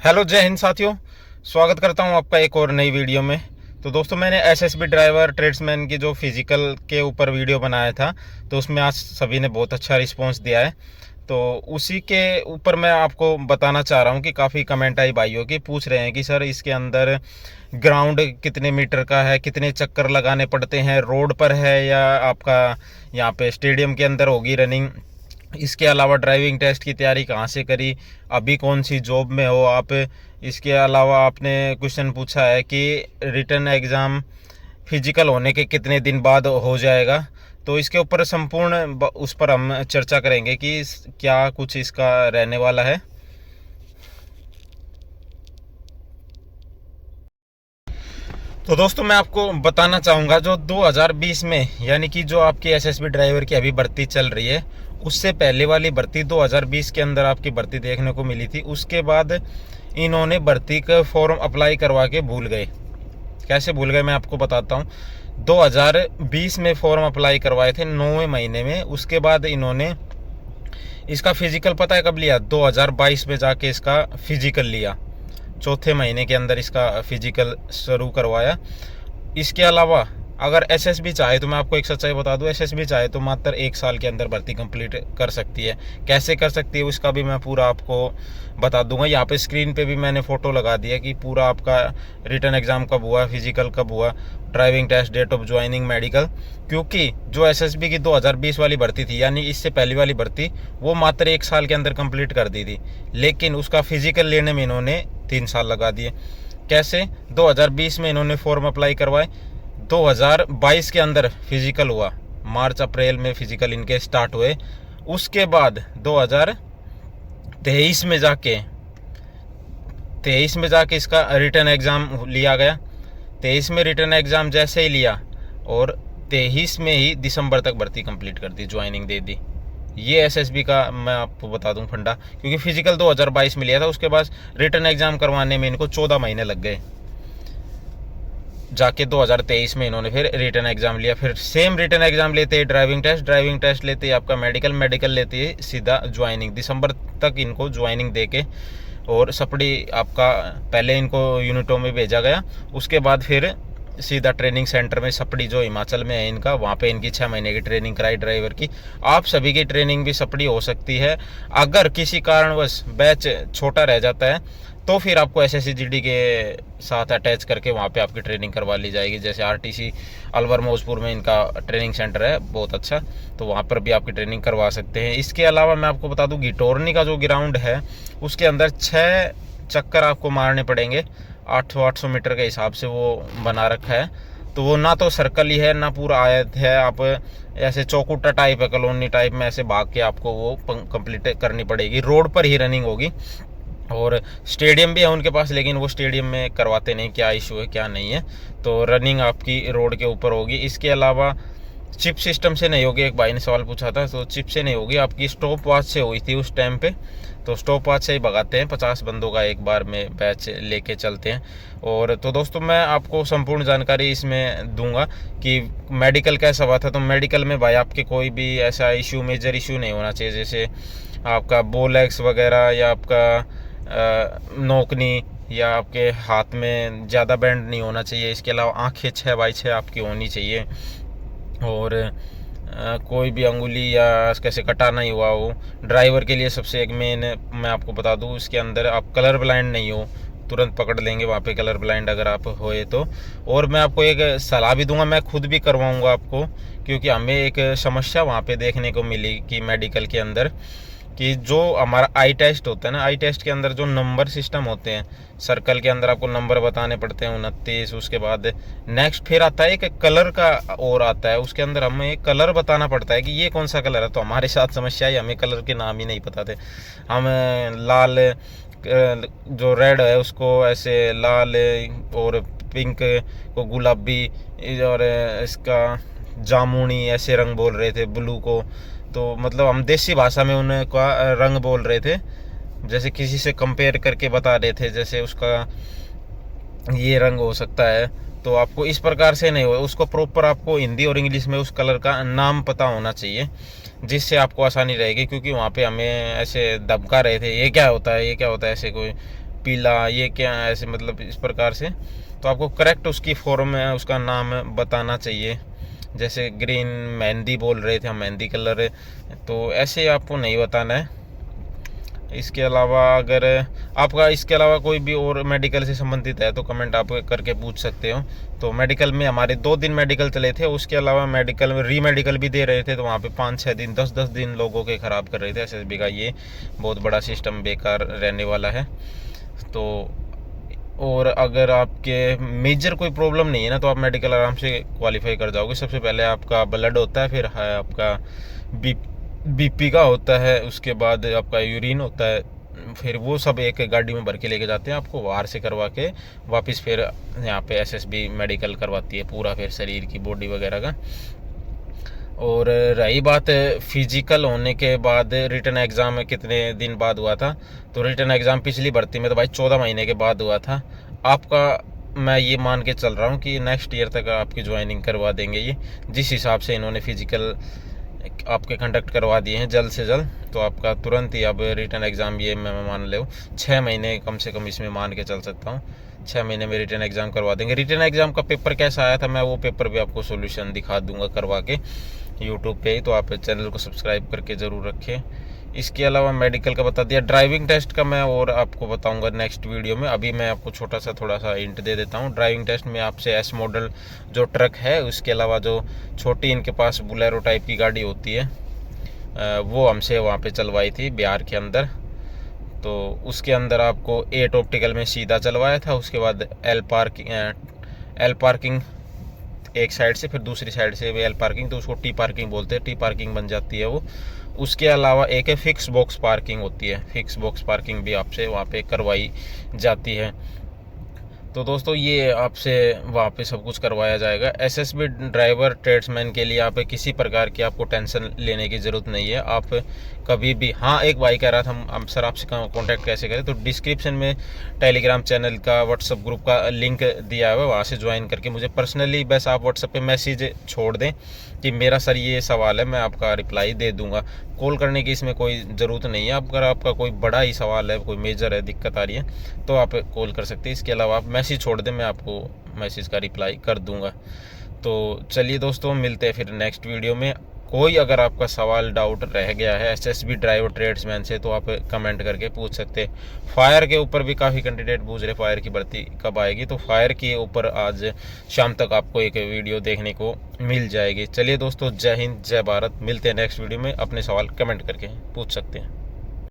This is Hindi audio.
हेलो, जय हिंद साथियों। स्वागत करता हूं आपका एक और नई वीडियो में। तो दोस्तों, मैंने एसएसबी ड्राइवर ट्रेड्समैन की जो फिजिकल के ऊपर वीडियो बनाया था, तो उसमें आज सभी ने बहुत अच्छा रिस्पांस दिया है। तो उसी के ऊपर मैं आपको बताना चाह रहा हूं कि काफ़ी कमेंट आई भाइयों की, पूछ रहे हैं कि सर इसके अंदर ग्राउंड कितने मीटर का है, कितने चक्कर लगाने पड़ते हैं, रोड पर है या आपका यहाँ पे स्टेडियम के अंदर होगी रनिंग। इसके अलावा ड्राइविंग टेस्ट की तैयारी कहाँ से करी, अभी कौन सी जॉब में हो आप। इसके अलावा आपने क्वेश्चन पूछा है कि रिटन एग्ज़ाम फिजिकल होने के कितने दिन बाद हो जाएगा। तो इसके ऊपर संपूर्ण उस पर हम चर्चा करेंगे कि क्या कुछ इसका रहने वाला है। तो दोस्तों, मैं आपको बताना चाहूँगा जो 2020 में, यानी कि जो आपकी एसएसबी ड्राइवर की अभी भर्ती चल रही है, उससे पहले वाली भर्ती 2020 के अंदर आपकी भर्ती देखने को मिली थी। उसके बाद इन्होंने भर्ती का फॉर्म अप्लाई करवा के भूल गए। कैसे भूल गए मैं आपको बताता हूँ। 2020 में फॉर्म अप्लाई करवाए थे 9वें महीने में। उसके बाद इन्होंने इसका फिजिकल पता है कब लिया? 2022 में जाके इसका फिजिकल लिया। चौथे महीने के अंदर इसका फिजिकल शुरू करवाया। इसके अलावा अगर एसएसबी चाहे तो मैं आपको एक सच्चाई बता दूं, एसएसबी चाहे तो मात्र 1 साल के अंदर भर्ती कंप्लीट कर सकती है। कैसे कर सकती है उसका भी मैं पूरा आपको बता दूंगा। यहाँ पे स्क्रीन पे भी मैंने फ़ोटो लगा दिया कि पूरा आपका रिटन एग्ज़ाम कब हुआ, फिजिकल कब हुआ, driving test, date of joining, medical. क्योंकि जो एसएसबी की 2020 वाली भर्ती थी, यानी इससे पहली वाली भर्ती, वो मात्र 1 साल के अंदर कंप्लीट कर दी थी, लेकिन उसका फिजिकल लेने में इन्होंने 3 साल लगा दिए। कैसे? 2020 में इन्होंने फॉर्म अप्लाई करवाए, 2022 के अंदर फिजिकल हुआ, मार्च अप्रैल में फिजिकल इनके स्टार्ट हुए। उसके बाद 2023 में जाके इसका रिटर्न एग्ज़ाम लिया गया। 23 में रिटर्न एग्ज़ाम जैसे ही लिया और 23 में ही दिसंबर तक भर्ती कंप्लीट कर दी, ज्वाइनिंग दे दी। ये एसएसबी का मैं आपको बता दूं फंडा, क्योंकि फिजिकल 2022 में लिया था, उसके बाद रिटर्न एग्ज़ाम करवाने में इनको 14 महीने लग गए। जाके 2023 में इन्होंने फिर रिटर्न एग्ज़ाम लिया। फिर सेम रिटर्न एग्ज़ाम लेते ही ड्राइविंग टेस्ट लेते ही आपका मेडिकल लेते ही सीधा ज्वाइनिंग। दिसंबर तक इनको ज्वाइनिंग दे के और सपड़ी आपका पहले इनको यूनिटों में भेजा गया। उसके बाद फिर सीधा ट्रेनिंग सेंटर में, सपड़ी जो हिमाचल में है इनका, वहाँ पे इनकी 6 महीने की ट्रेनिंग कराई ड्राइवर की। आप सभी की ट्रेनिंग भी सपड़ी हो सकती है। अगर किसी कारणवश बैच छोटा रह जाता है तो फिर आपको एसएससीजीडी के साथ अटैच करके वहाँ पे आपकी ट्रेनिंग करवा ली जाएगी। जैसे आरटीसी अलवर मौजपुर में इनका ट्रेनिंग सेंटर है बहुत अच्छा, तो वहाँ पर भी आपकी ट्रेनिंग करवा सकते हैं। इसके अलावा मैं आपको बता दूँ, घिटोरनी का जो ग्राउंड है उसके अंदर 6 चक्कर आपको मारने पड़ेंगे। 800 मीटर के हिसाब से वो बना रखा है। तो वो ना तो सर्कल ही है ना पूरा आयत है, आप ऐसे चौकुटा टाइप है, कॉलोनी टाइप में ऐसे भाग के आपको वो कंप्लीट करनी पड़ेगी। रोड पर ही रनिंग होगी और स्टेडियम भी है उनके पास, लेकिन वो स्टेडियम में करवाते नहीं, क्या इशू है क्या नहीं है। तो रनिंग आपकी रोड के ऊपर होगी। इसके अलावा चिप सिस्टम से नहीं होगी। एक भाई ने सवाल पूछा था, तो चिप से नहीं होगी, आपकी स्टॉप वॉच से हुई थी उस टाइम पे। तो स्टॉप वॉच से ही भगाते हैं, 50 बंदों का एक बार में बैच लेके चलते हैं। और तो दोस्तों, मैं आपको संपूर्ण जानकारी इसमें दूंगा कि मेडिकल कैसा हुआ था। तो मेडिकल में भाई आपके कोई भी ऐसा इशू, मेजर इशू नहीं होना चाहिए, जैसे आपका बोलेक्स वगैरह या आपका नोकनी या आपके हाथ में ज़्यादा बैंड नहीं होना चाहिए। इसके अलावा आँखें 6x6 आपकी होनी चाहिए और कोई भी अंगुली या कैसे कटा नहीं हुआ हो। ड्राइवर के लिए सबसे एक मेन मैं आपको बता दूं, इसके अंदर आप कलर ब्लाइंड नहीं हो, तुरंत पकड़ लेंगे वहाँ पे कलर ब्लाइंड अगर आप होए तो। और मैं आपको एक सलाह भी दूंगा, मैं खुद भी करवाऊंगा आपको, क्योंकि हमें एक समस्या वहाँ पे देखने को मिली कि मेडिकल के अंदर, कि जो हमारा आई टेस्ट होता है ना, आई टेस्ट के अंदर जो नंबर सिस्टम होते हैं, सर्कल के अंदर आपको नंबर बताने पड़ते हैं 29। उसके बाद नेक्स्ट फिर आता है एक कलर का और आता है, उसके अंदर हमें एक कलर बताना पड़ता है कि ये कौन सा कलर है। तो हमारे साथ समस्या है, हमें कलर के नाम ही नहीं पता थे। हम लाल, जो रेड है उसको ऐसे लाल, और पिंक को गुलाबी, और इसका जामुनी ऐसे रंग बोल रहे थे, ब्लू को। तो मतलब हम देसी भाषा में उनका रंग बोल रहे थे, जैसे किसी से कंपेयर करके बता रहे थे, जैसे उसका ये रंग हो सकता है। तो आपको इस प्रकार से नहीं हो, उसको प्रॉपर आपको हिंदी और इंग्लिश में उस कलर का नाम पता होना चाहिए, जिससे आपको आसानी रहेगी। क्योंकि वहाँ पे हमें ऐसे धमका रहे थे, ये क्या होता है, ये क्या होता है, ऐसे कोई पीला, ये क्या है, ऐसे मतलब इस प्रकार से। तो आपको करेक्ट उसकी फॉर्म है, उसका नाम बताना चाहिए। जैसे ग्रीन मेहंदी बोल रहे थे हम, मेहंदी कलर है, तो ऐसे आपको नहीं बताना है। इसके अलावा अगर आपका इसके अलावा कोई भी और मेडिकल से संबंधित है तो कमेंट आप करके पूछ सकते हो। तो मेडिकल में हमारे 2 दिन मेडिकल चले थे, उसके अलावा मेडिकल में रीमेडिकल भी दे रहे थे, तो वहाँ पे 5-6 दिन 10-10 दिन लोगों के ख़राब कर रहे थे। एसएसबी का ये बहुत बड़ा सिस्टम बेकार रहने वाला है। तो और अगर आपके मेजर कोई प्रॉब्लम नहीं है ना, तो आप मेडिकल आराम से क्वालिफाई कर जाओगे। सबसे पहले आपका ब्लड होता है, फिर है आपका बीपी का होता है, उसके बाद आपका यूरिन होता है, फिर वो सब एक गाड़ी में भर के लेके जाते हैं आपको, बाहर से करवा के वापस फिर यहाँ पे एसएसबी मेडिकल करवाती है पूरा, फिर शरीर की बॉडी वगैरह का। और रही बात फिजिकल होने के बाद रिटन एग्ज़ाम कितने दिन बाद हुआ था, तो रिटन एग्ज़ाम पिछली भर्ती में तो भाई 14 महीने के बाद हुआ था। आपका मैं ये मान के चल रहा हूँ कि नेक्स्ट ईयर तक आपकी ज्वाइनिंग करवा देंगे ये, जिस हिसाब से इन्होंने फिजिकल आपके कंडक्ट करवा दिए हैं जल्द से जल्द। तो आपका तुरंत ही अब रिटन एग्ज़ाम ये मैं मान लो 6 महीने कम से कम इसमें मान के चल सकता हूँ, 6 महीने में रिटन एग्ज़ाम करवा देंगे। रिटन एग्ज़ाम का पेपर कैसा आया था, मैं वो पेपर भी आपको सोल्यूशन दिखा दूंगा करवा के यूट्यूब पे ही, तो आप चैनल को सब्सक्राइब करके ज़रूर रखें। इसके अलावा मेडिकल का बता दिया, ड्राइविंग टेस्ट का मैं और आपको बताऊंगा नेक्स्ट वीडियो में। अभी मैं आपको थोड़ा सा हिंट दे देता हूं। ड्राइविंग टेस्ट में आपसे एस मॉडल जो ट्रक है, उसके अलावा जो छोटी इनके पास बुलेरो टाइप की गाड़ी होती है, वो हमसे वहाँ पे चलवाई थी बिहार के अंदर। तो उसके अंदर आपको 8 ऑप्टिकल में सीधा चलवाया था, उसके बाद एल पार्किंग एक साइड से, फिर दूसरी साइड से एल पार्किंग, तो उसको टी पार्किंग बोलते हैं, टी पार्किंग बन जाती है वो। उसके अलावा एक है फिक्स बॉक्स पार्किंग होती है, फिक्स बॉक्स पार्किंग भी आपसे वहाँ पे करवाई जाती है। तो दोस्तों ये आपसे वहाँ पे सब कुछ करवाया जाएगा। एसएसबी ड्राइवर ट्रेड्समैन के लिए आप किसी प्रकार की आपको टेंशन लेने की ज़रूरत नहीं है। आप कभी भी, हाँ एक भाई कह रहा था हम सर आपसे कांटेक्ट कैसे करें, तो डिस्क्रिप्शन में टेलीग्राम चैनल का, व्हाट्सअप ग्रुप का लिंक दिया हुआ है, वहाँ से ज्वाइन करके मुझे पर्सनली बस आप व्हाट्सएप पे मैसेज छोड़ दें कि मेरा सर ये सवाल है, मैं आपका रिप्लाई दे दूंगा। कॉल करने की इसमें कोई ज़रूरत नहीं है। अगर आपका कोई बड़ा ही सवाल है, कोई मेजर है, दिक्कत आ रही है, तो आप कॉल कर सकते हैं। इसके अलावा आप मैसेज छोड़ दें, मैं आपको मैसेज का रिप्लाई कर दूंगा। तो चलिए दोस्तों, मिलते हैं फिर नेक्स्ट वीडियो में। कोई अगर आपका सवाल डाउट रह गया है एसएसबी ड्राइवर ट्रेड्समैन से, तो आप कमेंट करके पूछ सकते हैं। फायर के ऊपर भी काफ़ी कैंडिडेट पूछ रहे फायर की भर्ती कब आएगी, तो फायर के ऊपर आज शाम तक आपको एक वीडियो देखने को मिल जाएगी। चलिए दोस्तों, जय हिंद जय भारत। मिलते हैं नेक्स्ट वीडियो में। अपने सवाल कमेंट करके पूछ सकते हैं।